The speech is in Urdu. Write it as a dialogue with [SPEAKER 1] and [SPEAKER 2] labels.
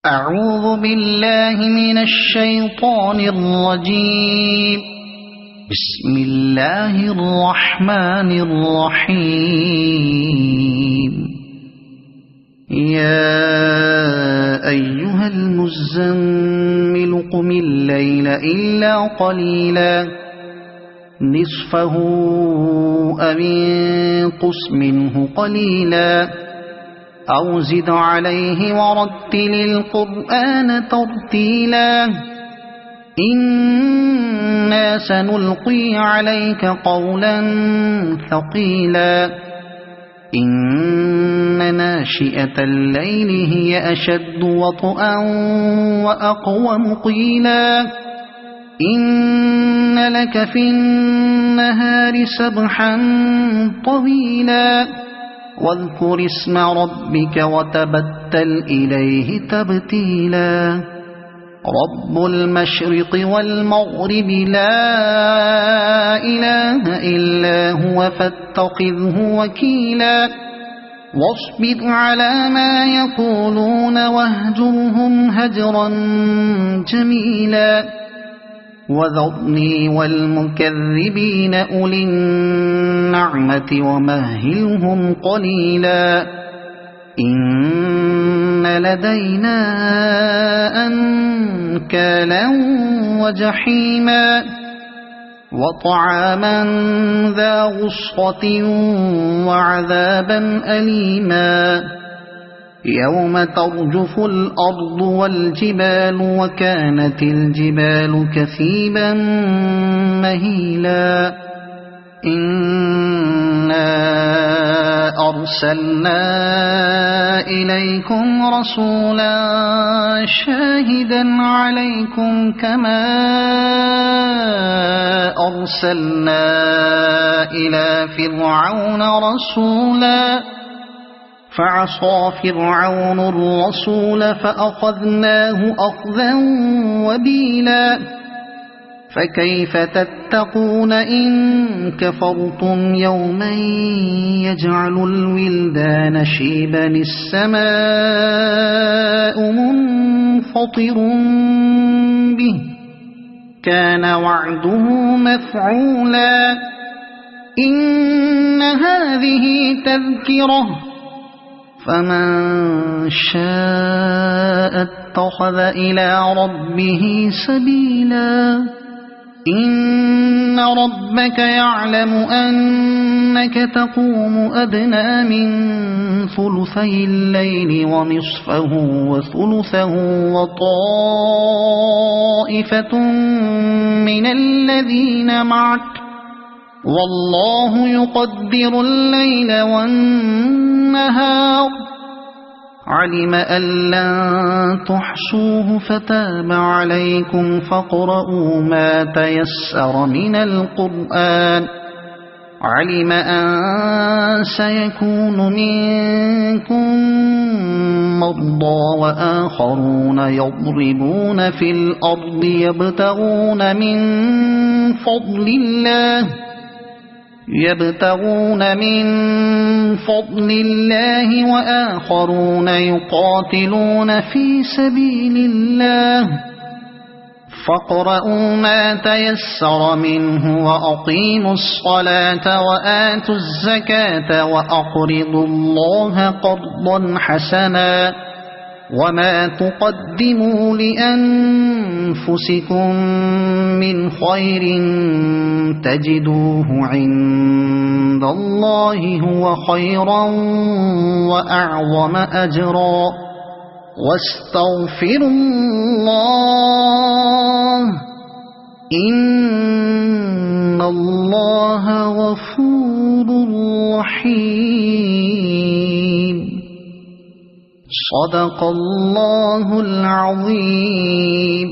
[SPEAKER 1] أعوذ بالله من الشيطان الرجيم. بسم الله الرحمن الرحيم. يا أيها المزمل قم الليل إلا قليلا نصفه أو انقص منه قليلا أو زد عليه ورتل القرآن ترتيلا إنا سنلقي عليك قولا ثقيلا إن ناشئة الليل هي أشد وطئا وأقوم قيلا إن لك في النهار سبحا طويلا واذكر اسم ربك وتبتل إليه تبتيلا رب المشرق والمغرب لا إله إلا هو فاتخذه وكيلا واصبر على ما يقولون واهجرهم هجرا جميلا وذرني والمكذبين أولي النعمة ومهلهم قليلا إن لدينا أنكالا وجحيما وطعاما ذا غصة وعذابا أليما يوم ترجف الأرض والجبال وكانت الجبال كثيبا مهيلا إنا أرسلنا إليكم رسولا شاهدا عليكم كما أرسلنا إلى فرعون رسولا فعصى فرعون الرسول فأخذناه أخذا وبيلا فكيف تتقون إن كفرتم يوما يجعل الولدان شيبا السماء منفطر به كان وعده مفعولا إن هذه تذكرة فمن شاء اتخذ إلى ربه سبيلا إن ربك يعلم أنك تقوم أدنى من ثلثي الليل ونصفه وثلثه وطائفة من الذين معك والله يقدر الليل والنهار علم أن لن تحصوه فتاب عليكم فاقرؤوا ما تيسر من القرآن علم أن سيكون منكم مرضى وآخرون يضربون في الأرض يبتغون من فضل الله وآخرون يقاتلون في سبيل الله فاقرؤوا ما تيسر منه وأقيموا الصلاة وآتوا الزكاة وأقرضوا الله قرضا حسنا وما تقدموا لأنفسكم من خير تجدوه عند الله هو خيرا وأعظم أجرا واستغفروا الله إن الله غفور رحيم صدق الله العظيم.